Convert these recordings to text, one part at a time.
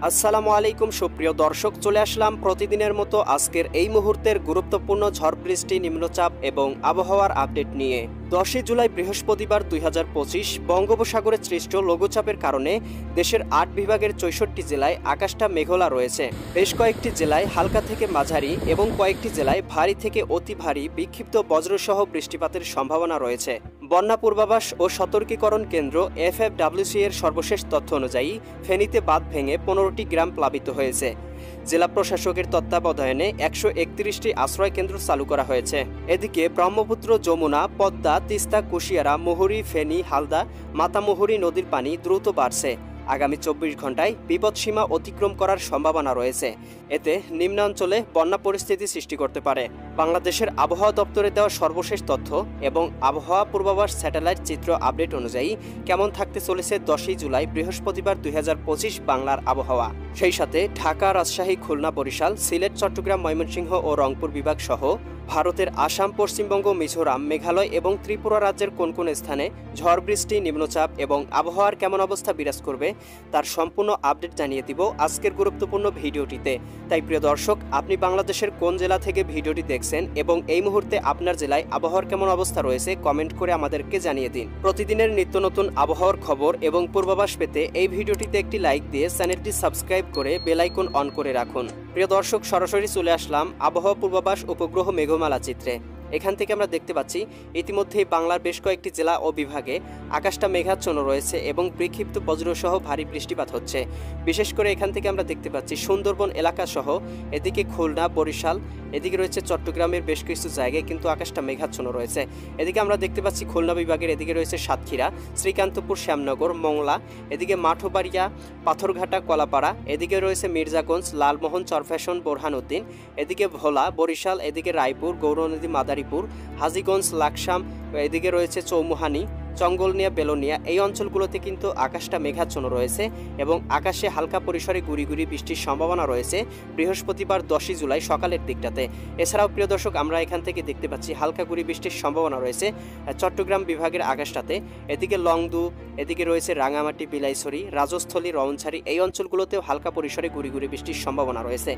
আসসালামু আলাইকুম সুপ্রিয় দর্শক, চলে আসলাম প্রতিদিনের মতো আজকের এই মুহূর্তের গুরুত্বপূর্ণ ঝড় বৃষ্টি, নিম্নচাপ এবং আবহাওয়ার আপডেট নিয়ে। 10 জুলাই বৃহস্পতিবার 2025 বঙ্গোপসাগরে সৃষ্ট লঘুচাপের কারণে দেশের 8 বিভাগের 64 জেলায় আকাশটা মেঘলা রয়েছে। বেশ কয়েকটি জেলায় হালকা থেকে মাঝারি এবং কয়েকটি জেলায় ভারী থেকে অতি ভারী বিক্ষিপ্ত বজ্রসহ বৃষ্টিপাতের সম্ভাবনা রয়েছে। বন্যা পূর্বাভাস ও সতর্কীকরণ কেন্দ্র FFWC এর সর্বশেষ তথ্য অনুযায়ী ফেনীতে বাঁধ ভেঙে 15টি গ্রাম প্লাবিত হয়েছে। জেলা প্রশাসকের তত্ত্বাবধানে 131টি আশ্রয় কেন্দ্র চালু করা হয়েছে। এদিকে ব্রহ্মপুত্র, যমুনা, পদ্মা, তিস্তা, কুশিয়ারা, মুহুরী, ফেনী, হালদা, মাতামুহুরী নদীর পানি দ্রুত বাড়ছে। আগামী 24 ঘন্টায় বিপদসীমা অতিক্রম করার সম্ভাবনা রয়েছে। এতে নিম্নাঞ্চলে বন্যা পরিস্থিতি সৃষ্টি করতে পারে। বাংলাদেশের আবহাওয়া দপ্তরে দেওয়া সর্বশেষ তথ্য এবং আবহাওয়া পূর্বাভাস স্যাটেলাইট চিত্র আপডেট অনুযায়ী কেমন থাকতে চলেছে 10 জুলাই বৃহস্পতিবার 2025 বাংলার আবহাওয়া। সেই সাথে ঢাকা, রাজশাহী, খুলনা, বরিশাল, সিলেট, চট্টগ্রাম, ময়মনসিংহ ও রংপুর বিভাগ সহ ভারতের আসাম, পশ্চিমবঙ্গ, মিজোরাম, মেঘালয় এবং ত্রিপুরা রাজ্যের কোন কোন স্থানে ঝড় বৃষ্টি, নিম্নচাপ এবং আবহাওয়ার কেমন অবস্থা বিরাজ করবে তার সম্পূর্ণ আপডেট জানিয়ে দিব আজকের গুরুত্বপূর্ণ ভিডিওটিতে। তাই প্রিয় দর্শক, আপনি বাংলাদেশের কোন জেলা থেকে ভিডিওটি দেখছেন এবং এই মুহূর্তে আপনার জেলায় আবহাওয়ার কেমন অবস্থা রয়েছে কমেন্ট করে আমাদেরকে জানিয়ে দিন। প্রতিদিনের নিত্য নতুন আবহাওয়ার খবর এবং পূর্বাভাস পেতে এই ভিডিওটিতে একটি লাইক দিয়ে চ্যানেলটি সাবস্ক্রাইব করে বেল আইকন অন করে রাখুন। প্রিয় দর্শক, সরাসরি চলে আসলাম আবহাওয়া পূর্বাভাস উপগ্রহ মেঘমালা চিত্রে। এখান থেকে আমরা দেখতে পাচ্ছি ইতিমধ্যেই বাংলার বেশ কয়েকটি জেলা ও বিভাগে আকাশটা মেঘাচ্ছন্ন রয়েছে এবং বিক্ষিপ্ত বজ্রসহ ভারী বৃষ্টিপাত হচ্ছে। বিশেষ করে এখান থেকে আমরা দেখতে পাচ্ছি সুন্দরবন এলাকা সহ এদিকে খুলনা, বরিশাল, এদিকে রয়েছে চট্টগ্রামের বেশ কিছু জায়গায় কিন্তু আকাশটা মেঘাচ্ছন্ন রয়েছে। এদিকে আমরা দেখতে পাচ্ছি খুলনা বিভাগের এদিকে রয়েছে সাতক্ষীরা, শ্রীকান্তপুর, শ্যামনগর, মংলা, এদিকে মাঠবাড়িয়া, পাথরঘাটা, কলাপাড়া, এদিকে রয়েছে মির্জাগঞ্জ, লালমোহন, চরফ্যাশন, বোরহানউদ্দিন, এদিকে ভোলা, বরিশাল, এদিকে রায়পুর, গৌরনদী, মাদারীপুর, হাজীগঞ্জ, লাকসাম, এদিকে রয়েছে চৌমুহানি, চঙ্গলনিয়া, বেলোনিয়া, এই অঞ্চলগুলোতে কিন্তু আকাশটা মেঘাচ্ছন্ন রয়েছে এবং আকাশে হালকা পরিসরে গুড়ি গুড়ি বৃষ্টির সম্ভাবনা রয়েছে বৃহস্পতিবার 10 জুলাই সকালের দিকটাতে। এছাড়াও প্রিয় দর্শক, আমরা এখান থেকে দেখতে পাচ্ছি হালকা গুড়ি বৃষ্টির সম্ভাবনা রয়েছে চট্টগ্রাম বিভাগের আকাশটাতে। এদিকে লংদু, এদিকে রয়েছে রাঙামাটি, বিলাইছড়ি, রাজস্থলী, রওনছড়ি, এই অঞ্চলগুলোতেও হালকা পরিসরে গুড়ি গুড়ি বৃষ্টির সম্ভাবনা রয়েছে।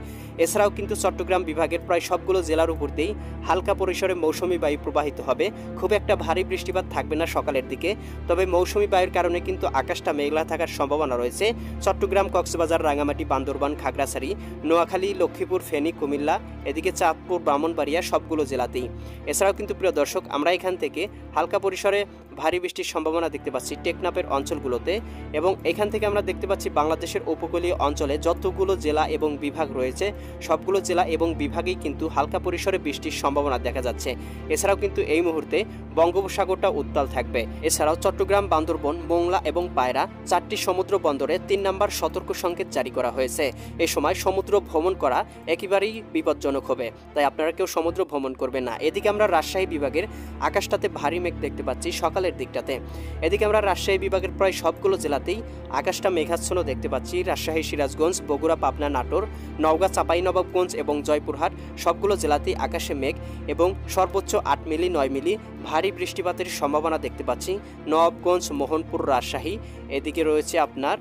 এছাড়াও কিন্তু চট্টগ্রাম বিভাগের প্রায় সবগুলো জেলার উপর দিয়েই হালকা পরিসরে মৌসুমি বায়ু প্রবাহিত হবে। খুব একটা ভারী বৃষ্টিপাত থাকবে না সকালের দিকে, তবে মৌসুমি বায়ুর কারণে কিন্তু আকাশটা মেঘলা থাকার সম্ভাবনা রয়েছে চট্টগ্রাম, কক্সবাজার, রাঙামাটি, বান্দরবান, খাগড়াছড়ি, নোয়াখালী, লক্ষ্মীপুর, ফেনী, কুমিল্লা, এদিকে চাঁদপুর, ব্রাহ্মণবাড়িয়া সবগুলো জেলাতেই। এছাড়াও কিন্তু প্রিয় দর্শক, আমরা এখান থেকে হালকা পরিসরে ভারী বৃষ্টির সম্ভাবনা দেখতে পাচ্ছি টেকনাফের অঞ্চলগুলোতে এবং এখান থেকে আমরা দেখতে পাচ্ছি বাংলাদেশের উপকূলীয় অঞ্চলে যতগুলো জেলা এবং বিভাগ রয়েছে সবগুলো জেলা এবং বিভাগেই কিন্তু হালকা পরিসরে বৃষ্টির সম্ভাবনা দেখা যাচ্ছে। এছাড়াও কিন্তু এই মুহূর্তে বঙ্গোপসাগরটা উত্তাল থাকবে। এছাড়াও চট্টগ্রাম, বান্দরবন, মোংলা এবং পায়রা 4টি সমুদ্র বন্দরে 3 নম্বর সতর্ক সংকেত জারি করা হয়েছে। এই সময় সমুদ্র ভ্রমণ করা একেবারেই বিপজ্জনক হবে, তাই আপনারা কেউ সমুদ্র ভ্রমণ করবেন না। এদিকে আমরা রাজশাহী বিভাগের আকাশটাতে ভারী মেঘ দেখতে পাচ্ছি সকালের দিকটাতে। এদিকে আমরা রাজশাহী বিভাগের প্রায় সবগুলো জেলাতেই আকাশটা মেঘাচ্ছন্ন দেখতে পাচ্ছি। রাজশাহী, সিরাজগঞ্জ, বগুড়া, পাবনা, নাটোর, নওগাঁ, চাঁপাইনবাবগঞ্জ এবং জয়পুরহাট সবগুলো জেলাতেই আকাশে মেঘ এবং সর্বোচ্চ 8 মিলি 9 মিলি ভারী বৃষ্টিপাতের সম্ভাবনা দেখতে পাচ্ছি। নবাবগঞ্জ, মোহনপুর, রাজশাহী, এদিকে রয়েছে আপনার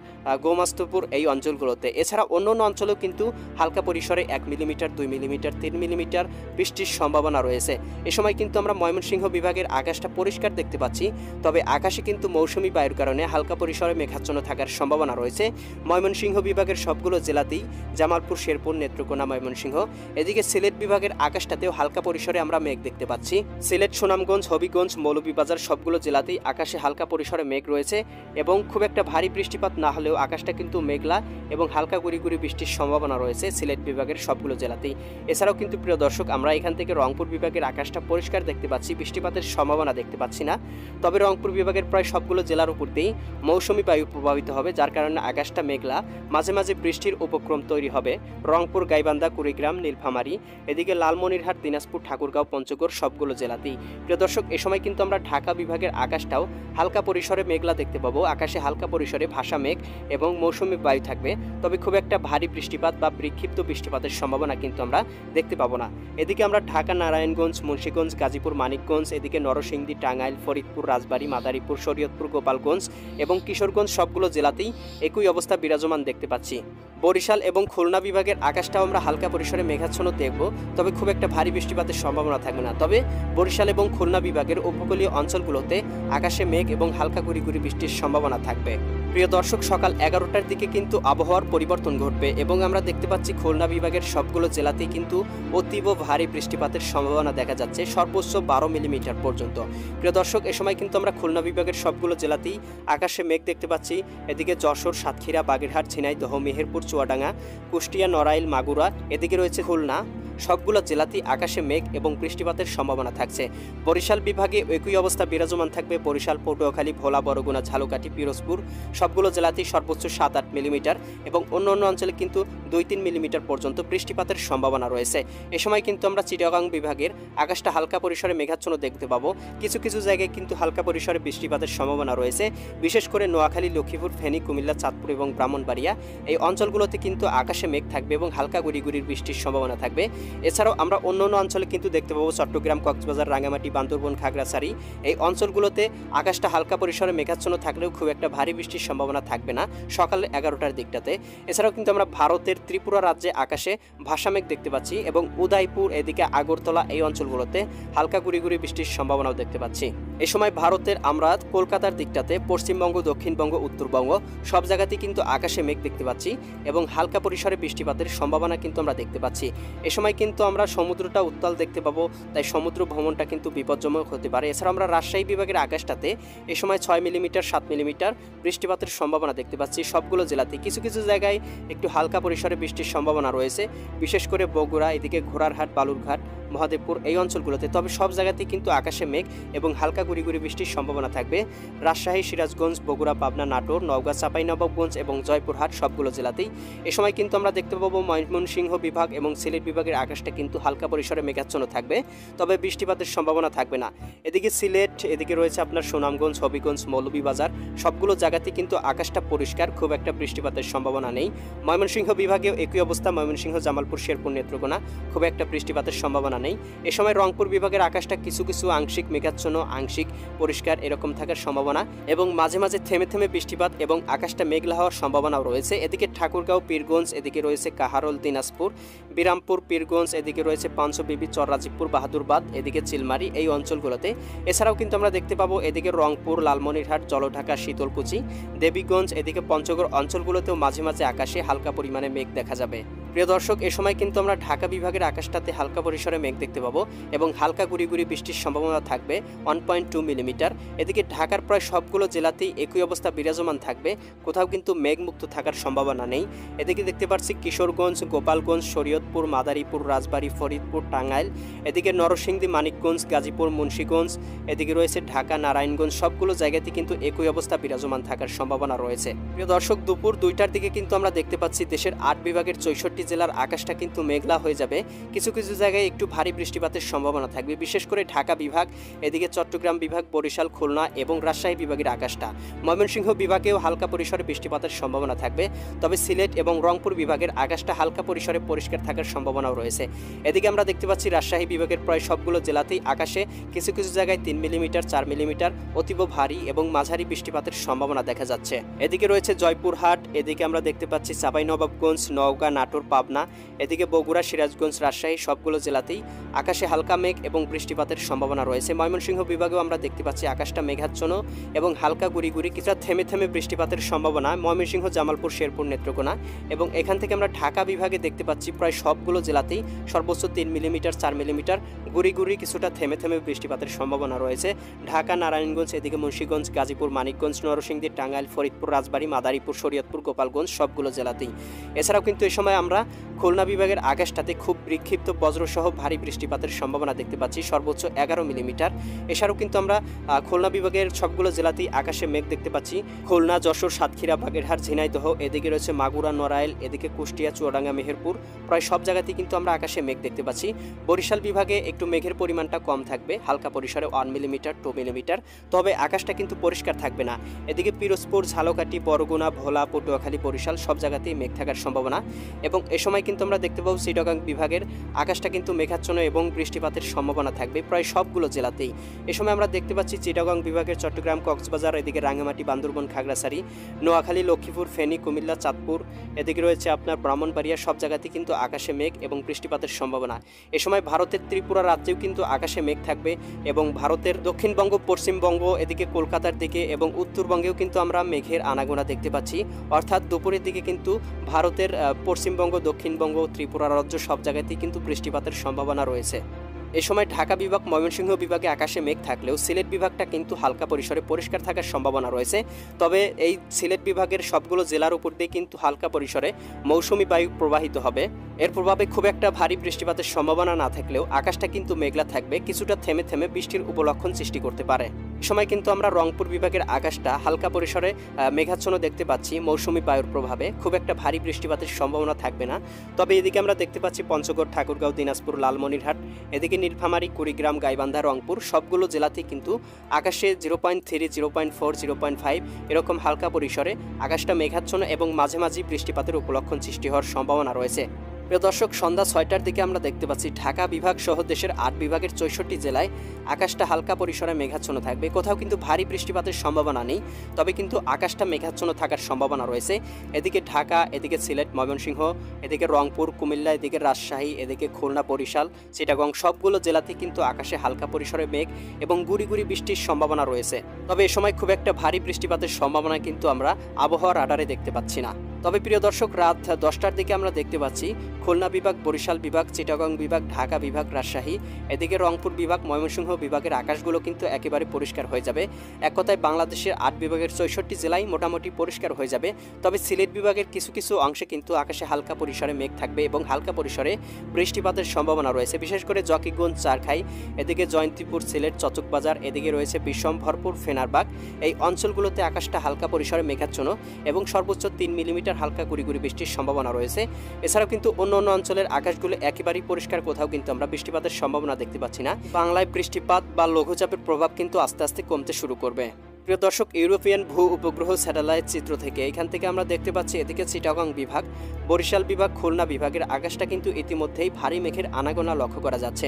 গোমাস্তপুর, এই অঞ্চলগুলোতে। এছাড়া অন্যান্য অঞ্চলেও কিন্তু হালকা পরিসরে 1 মিলিমিটার, 2 মিলিমিটার, 3 মিলিমিটার বৃষ্টির সম্ভাবনা রয়েছে। এ সময় কিন্তু আমরা ময়মনসিংহ বিভাগের আকাশটা পরিষ্কার দেখতে পাচ্ছি, তবে আকাশে কিন্তু মৌসুমি বায়ুর কারণে হালকা পরিসরে মেঘাচ্ছন্ন থাকার সম্ভাবনা রয়েছে ময়মনসিংহ বিভাগের সবগুলো জেলাতেই, জামালপুর, শেরপুর, নেত্রকোনা, ময়মনসিংহ। এদিকে সিলেট বিভাগের আকাশটাতেও হালকা পরিসরে আমরা মেঘ দেখতে পাচ্ছি। সিলেট, সুনামগঞ্জ, হবিগঞ্জ, মৌলভীবাজার সবগুলো জেলাতেই আকাশে হালকা পরিসরে মেঘ রয়েছে এবং খুব একটা ভারী বৃষ্টিপাত না হলেও আকাশটা কিন্তু মেঘলা এবং হালকা গুড়ি গুড়ি বৃষ্টির সম্ভাবনা রয়েছে সিলেট বিভাগের সবগুলো জেলাতেই। এছাড়াও কিন্তু প্রিয় দর্শক, আমরা এখান থেকে রংপুর বিভাগের আকাশটা পরিষ্কার দেখতে পাচ্ছি, বৃষ্টিপাতের সম্ভাবনা দেখতে পাচ্ছি না। তবে রংপুর বিভাগের প্রায় সবগুলো জেলার উপর দিয়েই মৌসুমি বায়ু প্রভাবিত হবে, যার কারণে আকাশটা মেঘলা, মাঝে মাঝে বৃষ্টির উপক্রম তৈরি হবে রংপুর, গাইবান্ধা, কুড়িগ্রাম, নীলফামারী, এদিকে লালমনিরহাট, দিনাজপুর, ঠাকুরগাঁও, পঞ্চগড় সবগুলো জেলাতেই। প্রিয় দর্শক, এ সময় কিন্তু আমরা ঢাকা বিভাগের আকাশটাও হালকা পরিসরে মেঘলা দেখতে পাবো। আকাশে হালকা পরিসরে ভাসা মেঘ এবং মৌসুমি বায়ু থাকবে, তবে খুব একটা ভারী বৃষ্টিপাত বা বিক্ষিপ্ত বৃষ্টিপাতের সম্ভাবনা কিন্তু আমরা দেখতে পাবো না। এদিকে আমরা ঢাকা, নারায়ণগঞ্জ, মুন্সিগঞ্জ, গাজীপুর, মানিকগঞ্জ, এদিকে নরসিংদী, টাঙ্গাইল, ফরিদপুর, রাজবাড়ী, মাদারীপুর, শরীয়তপুর, গোপালগঞ্জ এবং কিশোরগঞ্জ সবগুলো জেলাতেই একই অবস্থা বিরাজমান দেখতে পাচ্ছি। বরিশাল এবং খুলনা বিভাগের আকাশটাও আমরা হালকা পরিসরে মেঘাচ্ছন্ন দেখব, তবে খুব একটা ভারী বৃষ্টিপাতের সম্ভাবনা থাকবে না। তবে বরিশাল এবং খুলনা বিভাগের উপকূলীয় অঞ্চলগুলোতে আকাশে মেঘ এবং হালকা গুড়ি গুড়ি বৃষ্টির সম্ভাবনা থাকবে। প্রিয় দর্শক, সকাল 11টার দিকে কিন্তু আবহাওয়ার পরিবর্তন ঘটবে এবং আমরা দেখতে পাচ্ছি খুলনা বিভাগের সবগুলো জেলাতেই কিন্তু অতীব ভারী বৃষ্টিপাতের সম্ভাবনা দেখা যাচ্ছে, সর্বোচ্চ 12 মিলিমিটার পর্যন্ত। প্রিয় দর্শক, এ সময় কিন্তু আমরা খুলনা বিভাগের সবগুলো জেলাতেই আকাশে মেঘ দেখতে পাচ্ছি। এদিকে যশোর, সাতক্ষীরা, বাগেরহাট, ঝিনাইদহ, মেহেরপুর, চুয়াডাঙ্গা, কুষ্টিয়া, নড়াইল, মাগুরা, এদিকে রয়েছে খুলনা, সবগুলো জেলাতেই আকাশে মেঘ এবং বৃষ্টিপাতের সম্ভাবনা থাকছে। বরিশাল বিভাগে একই অবস্থা বিরাজমান থাকবে। বরিশাল, পটুয়াখালী, ভোলা, বরগুনা, ঝালকাঠি, পিরোজপুর সবগুলো জেলাতেই সর্বোচ্চ 7-8 মিলিমিটার এবং অন্য অন্য অঞ্চলে কিন্তু 2-3 মিলিমিটার পর্যন্ত বৃষ্টিপাতের সম্ভাবনা রয়েছে। এ সময় কিন্তু আমরা চিটাগাং বিভাগের আকাশটা হালকা পরিসরে মেঘাচ্ছন্ন দেখতে পাবো। কিছু কিছু জায়গায় কিন্তু হালকা পরিসরে বৃষ্টিপাতের সম্ভাবনা রয়েছে, বিশেষ করে নোয়াখালী, লক্ষ্মীপুর, ফেনী, কুমিল্লা, চাঁদপুর এবং ব্রাহ্মণবাড়িয়া এই অঞ্চলগুলোতে কিন্তু আকাশে মেঘ থাকবে এবং হালকা গুড়ি গুড়ির বৃষ্টির সম্ভাবনা থাকবে। এছাড়াও আমরা অন্য অন্য অঞ্চলে কিন্তু দেখতে পাবো চট্টগ্রাম, কক্সবাজার, রাঙ্গামাটি, বান্দরবন, খাগড়াছড়ি এই অঞ্চলগুলোতে আকাশটা হালকা পরিসরে মেঘাচ্ছন্ন থাকলেও খুব একটা ভারী বৃষ্টির সম্ভাবনা থাকবে না সকাল 11টার দিকটাতে। এছাড়াও কিন্তু আমরা ভারতের ত্রিপুরা রাজ্যে আকাশে ভাসা মেঘ দেখতে পাচ্ছি এবং উদয়পুর, এদিকে আগরতলা এই অঞ্চলগুলোতে হালকা গুড়ি গুড়ি বৃষ্টির সম্ভাবনাও দেখতে পাচ্ছি। এই সময় ভারতের আমরা কলকাতার দিকটাতে পশ্চিমবঙ্গ, দক্ষিণবঙ্গ, উত্তরবঙ্গ সব জায়গাতেই কিন্তু আকাশে মেঘ দেখতে পাচ্ছি এবং হালকা পরিসরে বৃষ্টিপাতের সম্ভাবনা কিন্তু আমরা দেখতে পাচ্ছি। এ সময় কিন্তু আমরা সমুদ্রটা উত্তাল দেখতে পাবো, তাই সমুদ্র ভ্রমণটা কিন্তু বিপজ্জনক হতে পারে। এছাড়া আমরা রাজশাহী বিভাগের আকাশটাতে এ সময় 6 মিলিমিটার 7 মিলিমিটার বৃষ্টিপাতের সম্ভাবনা দেখতে পাচ্ছি। সবগুলো জেলাতে কিছু কিছু জায়গায় একটু হালকা পরিসরে বৃষ্টির সম্ভাবনা রয়েছে, বিশেষ করে বগুড়া, এদিকে ঘোড়ারহাট, বালুরঘাট, মহাদেবপুর এই অঞ্চলগুলোতে। তবে সব জায়গাতেই কিন্তু আকাশে মেঘ এবং হালকা গুড়ি গুড়ি বৃষ্টির সম্ভাবনা থাকবে। রাজশাহী, সিরাজগঞ্জ, বগুড়া, পাবনা, নাটোর, নওগাঁ, চাঁপাইনবাবগঞ্জ এবং জয়পুরহাট সবগুলো জেলাতেই এ সময় কিন্তু আমরা দেখতে পাবো ময়মনসিংহ বিভাগ এবং সিলেট বিভাগের আকাশটা কিন্তু হালকা পরিসরে মেঘাচ্ছন্ন থাকবে, তবে বৃষ্টিপাতের সম্ভাবনা থাকবে না। এদিকে সিলেট, এদিকে রয়েছে আপনার সুনামগঞ্জ, হবিগঞ্জ, মৌলভীবাজার সবগুলো জায়গাতেই কিন্তু আকাশটা পরিষ্কার, খুব একটা বৃষ্টিপাতের সম্ভাবনা নেই। ময়মনসিংহ বিভাগেও একই অবস্থা, ময়মনসিংহ, জামালপুর, শেরপুর, নেত্রকোনা খুব একটা বৃষ্টিপাতের সম্ভাবনা নেই। এ সময় রংপুর বিভাগের আকাশটা কিছু কিছু আংশিক মেঘাচ্ছন্ন, আংশিক পরিষ্কার এরকম থাকার সম্ভাবনা এবং মাঝে মাঝে থেমে থেমে বৃষ্টিপাত এবং আকাশটা মেঘলা হওয়ার সম্ভাবনাও রয়েছে। এদিকে ঠাকুরগাঁও, পীরগঞ্জ, এদিকে রয়েছে কাহারোল, দিনাজপুর, বিরামপুর, পীরগঞ্জ, এদিকে রয়েছে পাঞ্চবিবি, চররাজীবপুর, বাহাদুরবাদ, এদিকে চিলমারি এই অঞ্চলগুলোতে। এছাড়াও কিন্তু আমরা দেখতে পাবো এদিকে রংপুর, লালমনিরহাট, জলঢাকা, শীতলকুচি, দেবীগঞ্জ, এদিকে পঞ্চগড় অঞ্চলগুলোতেও মাঝে মাঝে আকাশে হালকা পরিমাণে মেঘ দেখা যাবে। প্রিয় দর্শক, এ সময় কিন্তু আমরা ঢাকা বিভাগের আকাশটাতে হালকা পরিসরে মেঘ দেখতে পাবো এবং হালকা গুড়ি গুড়ি বৃষ্টির সম্ভাবনা থাকবে 1.2 মিলিমিটার। এদিকে ঢাকার প্রায় সবগুলো জেলাতেই একই অবস্থা বিরাজমান থাকবে, কোথাও কিন্তু মেঘমুক্ত থাকার সম্ভাবনা নেই। এদিকে দেখতে পাচ্ছি কিশোরগঞ্জ, গোপালগঞ্জ, শরীয়তপুর, মাদারীপুর, রাজবাড়ী, ফরিদপুর, টাঙ্গাইল, এদিকে নরসিংদী, মানিকগঞ্জ, গাজীপুর, মুন্সিগঞ্জ, এদিকে রয়েছে ঢাকা, নারায়ণগঞ্জ সবগুলো জায়গাতে কিন্তু একই অবস্থা বিরাজমান থাকার সম্ভাবনা রয়েছে। প্রিয় দর্শক, দুপুর 2টার দিকে কিন্তু আমরা দেখতে পাচ্ছি দেশের 8 বিভাগের 64 জেলার আকাশটা কিন্তু মেঘলা হয়ে যাবে। কিছু কিছু জায়গায় একটু ভারী বৃষ্টিপাতের সম্ভাবনা থাকবে, বিশেষ করে ঢাকা বিভাগ, এদিকে চট্টগ্রাম বিভাগ, বরিশাল, খুলনা এবং রাজশাহী বিভাগের আকাশটা। ময়মনসিংহ বিভাগেও হালকা পরিসরে বৃষ্টিপাতের সম্ভাবনা থাকবে, তবে সিলেট এবং রংপুর বিভাগের আকাশটা হালকা পরিসরে পরিষ্কার থাকার সম্ভাবনাও রয়েছে। এদিকে আমরা দেখতে পাচ্ছি রাজশাহী বিভাগের প্রায় সবগুলো জেলাতেই আকাশে কিছু কিছু জায়গায় 3 মিলিমিটার 4 মিলিমিটার অতীব ভারী এবং মাঝারি বৃষ্টিপাতের সম্ভাবনা দেখা যাচ্ছে। এদিকে রয়েছে জয়পুরহাট, এদিকে আমরা দেখতে পাচ্ছি চাঁপাইনবাবগঞ্জ, নওগাঁ, নাটোর, পাবনা, এদিকে বগুড়া, সিরাজগঞ্জ, রাজশাহী সবগুলো জেলাতেই আকাশে হালকা মেঘ এবং বৃষ্টিপাতের সম্ভাবনা রয়েছে। ময়মনসিংহ বিভাগেও আমরা দেখতে পাচ্ছি আকাশটা মেঘাচ্ছন্ন এবং হালকা গুড়ি গুড়ি কিছুটা থেমে থেমে বৃষ্টিপাতের সম্ভাবনা ময়মনসিংহ, জামালপুর, শেরপুর, নেত্রকোনা এবং এখান থেকে আমরা ঢাকা বিভাগে দেখতে পাচ্ছি প্রায় সবগুলো জেলাতেই সর্বোচ্চ 3 মিলিমিটার 4 মিলিমিটার গুড়ি গুড়ি কিছুটা থেমে থেমে বৃষ্টিপাতের সম্ভাবনা রয়েছে। ঢাকা, নারায়ণগঞ্জ, এদিকে মুন্সিগঞ্জ, গাজীপুর, মানিকগঞ্জ, নরসিংদী, টাঙ্গাইল, ফরিদপুর, রাজবাড়ী, মাদারীপুর, শরীয়তপুর, গোপালগঞ্জ সবগুলো জেলাতেই। এছাড়াও কিন্তু এই সময় আমরা খুলনা বিভাগের আকাশটাতে খুব বিক্ষিপ্ত বজ্রসহ ভারী বৃষ্টিপাতের সম্ভাবনা দেখতে পাচ্ছি, সর্বোচ্চ 11 মিলিমিটার। এছাড়াও কিন্তু আমরা খুলনা বিভাগের সবগুলো জেলাতেই আকাশে মেঘ দেখতে পাচ্ছি। খুলনা, যশোর, সাতক্ষীরা, বাগেরহাট, ঝিনাইদহ, এদিকে রয়েছে মাগুরা, নড়াইল, এদিকে কুষ্টিয়া, চুয়াডাঙ্গা, মেহেরপুর প্রায় সব জায়গাতেই কিন্তু আমরা আকাশে মেঘ দেখতে পাচ্ছি। বরিশাল বিভাগে একটু মেঘের পরিমাণটা কম থাকবে, হালকা পরিসরে 1 মিলিমিটার 2 মিলিমিটার, তবে আকাশটা কিন্তু পরিষ্কার থাকবে না। এদিকে পিরোজপুর, ঝালকাঠি, বরগুনা, ভোলা, পটুয়াখালী, বরিশাল সব জায়গাতেই মেঘ থাকার সম্ভাবনা এবং এ সময় কিন্তু আমরা দেখতে পাবো চিটাগং বিভাগের আকাশটা কিন্তু মেঘাচ্ছন্ন এবং বৃষ্টিপাতের সম্ভাবনা থাকবে প্রায় সবগুলো জেলাতেই। এ সময় আমরা দেখতে পাচ্ছি চিটাগং বিভাগের চট্টগ্রাম, কক্সবাজার, এদিকে রাঙ্গামাটি, বান্দরবান, খাগড়াছড়ি, নোয়াখালী, লক্ষ্মীপুর, ফেনী, কুমিল্লা, চাঁদপুর, এদিকে রয়েছে আপনার ব্রাহ্মণবাড়িয়া, সব জায়গাতেই কিন্তু আকাশে মেঘ এবং বৃষ্টিপাতের সম্ভাবনা। এ সময় ভারতের ত্রিপুরা রাজ্যেও কিন্তু আকাশে মেঘ থাকবে এবং ভারতের দক্ষিণবঙ্গ, পশ্চিমবঙ্গ, এদিকে কলকাতার দিকে এবং উত্তরবঙ্গেও কিন্তু আমরা মেঘের আনাগোনা দেখতে পাচ্ছি। অর্থাৎ দুপুরের দিকে কিন্তু ভারতের পশ্চিমবঙ্গ, দক্ষিণবঙ্গ, ত্রিপুরা রাজ্য সব জায়গাতেই কিন্তু বৃষ্টিপাতের সম্ভাবনা রয়েছে। এ সময় ঢাকা বিভাগ, ময়মনসিংহ বিভাগে আকাশে মেঘ থাকলেও সিলেট বিভাগটা কিন্তু হালকা পরিসরে পরিষ্কার থাকার সম্ভাবনা রয়েছে। তবে এই সিলেট বিভাগের সবগুলো জেলার উপর দিয়ে কিন্তু হালকা পরিসরে মৌসুমি বায়ু প্রবাহিত হবে। এর প্রভাবে খুব একটা ভারী বৃষ্টিপাতের সম্ভাবনা না থাকলেও আকাশটা কিন্তু মেঘলা থাকবে, কিছুটা থেমে থেমে বৃষ্টির উপলক্ষণ সৃষ্টি করতে পারে। এ সময় কিন্তু আমরা রংপুর বিভাগের আকাশটা হালকা পরিসরে মেঘাচ্ছন্ন দেখতে পাচ্ছি মৌসুমি বায়ুর প্রভাবে, খুব একটা ভারী বৃষ্টিপাতের সম্ভাবনা থাকবে না। তবে এদিকে আমরা দেখতে পাচ্ছি পঞ্চগড়, ঠাকুরগাঁও, দিনাজপুর, লালমনিরহাট, এদিকে নীলফামারী, কুড়িগ্রাম, গাইবান্ধা, রংপুর সবগুলো জেলাতেই কিন্তু আকাশে 0.3, 0.4, 0.5 এরকম হালকা পরিসরে আকাশটা মেঘাচ্ছন্ন এবং মাঝে মাঝে বৃষ্টিপাতের উপলক্ষণ সৃষ্টি হওয়ার সম্ভাবনা রয়েছে। প্রিয় দর্শক, সন্ধ্যা 6টার দিকে আমরা দেখতে পাচ্ছি ঢাকা বিভাগ সহ দেশের 8 বিভাগের 64 জেলায় আকাশটা হালকা পরিসরে মেঘাচ্ছন্ন থাকবে। কোথাও কিন্তু ভারী বৃষ্টিপাতের সম্ভাবনা নেই, তবে কিন্তু আকাশটা মেঘাচ্ছন্ন থাকার সম্ভাবনা রয়েছে। এদিকে ঢাকা, এদিকে সিলেট, ময়মনসিংহ, এদিকে রংপুর, কুমিল্লা, এদিকে রাজশাহী, এদিকে খুলনা, বরিশাল, চিটাগং সবগুলো জেলাতে কিন্তু আকাশে হালকা পরিসরে মেঘ এবং গুড়ি গুড়ি বৃষ্টির সম্ভাবনা রয়েছে। তবে এ সময় খুব একটা ভারী বৃষ্টিপাতের সম্ভাবনা কিন্তু আমরা আবহাওয়ার রাডারে দেখতে পাচ্ছি না। তবে প্রিয় দর্শক, রাত 10টার দিকে আমরা দেখতে পাচ্ছি খুলনা বিভাগ, বরিশাল বিভাগ, চিটাগং বিভাগ, ঢাকা বিভাগ, রাজশাহী, এদিকে রংপুর বিভাগ, ময়মনসিংহ বিভাগের আকাশগুলো কিন্তু একেবারে পরিষ্কার হয়ে যাবে। এক কথায় বাংলাদেশের 8 বিভাগের 64 জেলায় মোটামুটি পরিষ্কার হয়ে যাবে। তবে সিলেট বিভাগের কিছু কিছু অংশে কিন্তু আকাশে হালকা পরিসরে মেঘ থাকবে এবং হালকা পরিসরে বৃষ্টিপাতের সম্ভাবনা রয়েছে, বিশেষ করে জকিগঞ্জ, চারখাই, এদিকে জয়ন্তীপুর, সিলেট, চচকবাজার, এদিকে রয়েছে বিষম, ভরপুর, ফেনারবাগ, এই অঞ্চলগুলোতে আকাশটা হালকা পরিসরে মেঘাচ্ছন্ন এবং সর্বোচ্চ 3 মিলিমিটার হালকা গুড়ি গুড়ি বৃষ্টির সম্ভাবনা রয়েছে। এছাড়াও কিন্তু অন্য অন্য অঞ্চলের আকাশগুলো একেবারেই পরিষ্কার, কোথাও কিন্তু আমরা বৃষ্টিপাতের সম্ভাবনা দেখতে পাচ্ছি না। বাংলায় বৃষ্টিপাত বা লঘুচাপের প্রভাব কিন্তু আস্তে আস্তে কমতে শুরু করবে। প্রিয় দর্শক, ইউরোপিয়ান ভূ উপগ্রহ স্যাটেলাইট চিত্র থেকে এখান থেকে আমরা দেখতে পাচ্ছি এদিকে চিটাগং বিভাগ, বরিশাল বিভাগ, খুলনা বিভাগের আকাশটা কিন্তু ইতিমধ্যেই ভারী মেঘের আনাগোনা লক্ষ্য করা যাচ্ছে।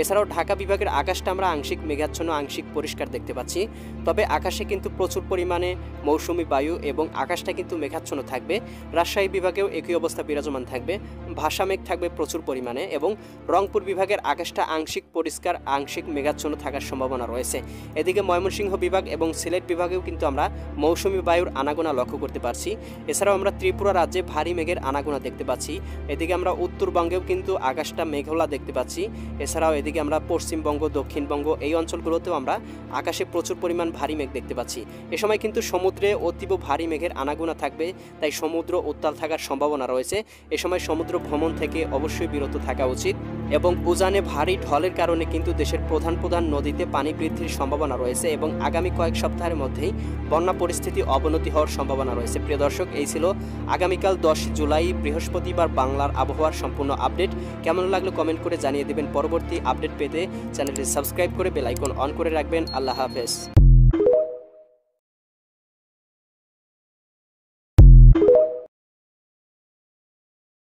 এছাড়াও ঢাকা বিভাগের আকাশটা আমরা আংশিক মেঘাচ্ছন্ন, আংশিক পরিষ্কার দেখতে পাচ্ছি। তবে আকাশে কিন্তু প্রচুর পরিমাণে মৌসুমি বায়ু এবং আকাশটা কিন্তু মেঘাচ্ছন্ন থাকবে। রাজশাহী বিভাগেও একই অবস্থা বিরাজমান থাকবে, ভাসা মেঘ থাকবে প্রচুর পরিমাণে এবং রংপুর বিভাগের আকাশটা আংশিক পরিষ্কার, আংশিক মেঘাচ্ছন্ন থাকার সম্ভাবনা রয়েছে। এদিকে ময়মনসিংহ বিভাগ এবং সিলেট বিভাগেও কিন্তু আমরা মৌসুমি বায়ুর আনাগোনা লক্ষ্য করতে পারছি। এছাড়াও আমরা ত্রিপুরা রাজ্যে ভারী মেঘের আনাগোনা দেখতে পাচ্ছি। এদিকে আমরা উত্তরবঙ্গেও কিন্তু আকাশটা মেঘলা দেখতে পাচ্ছি। এছাড়াও এদিকে আমরা পশ্চিমবঙ্গ, দক্ষিণবঙ্গ এই অঞ্চলগুলোতেও আমরা আকাশে প্রচুর পরিমাণ ভারী মেঘ দেখতে পাচ্ছি। এ সময় কিন্তু সমুদ্রে অতীব ভারী মেঘের আনাগোনা থাকবে, তাই সমুদ্র উত্তাল থাকার সম্ভাবনা রয়েছে। এ সময় সমুদ্র ভ্রমণ থেকে অবশ্যই বিরত থাকা উচিত এবং উজানে ভারী ঢলের কারণে কিন্তু দেশের প্রধান প্রধান নদীতে পানি বৃদ্ধির সম্ভাবনা রয়েছে এবং আগামী কয়েক সপ্তাহের মধ্যেই বন্যা পরিস্থিতি অবনতি হওয়ার সম্ভাবনা রয়েছে। প্রিয় দর্শক, এই ছিল আগামীকাল 10 জুলাই বৃহস্পতিবার বাংলার আবহাওয়ার সম্পূর্ণ আপডেট। কেমন লাগলো কমেন্ট করে জানিয়ে দেবেন। পরবর্তী আপডেট পেতে চ্যানেলটি সাবস্ক্রাইব করে বেল আইকন অন করে রাখবেন। আল্লাহ হাফেজ।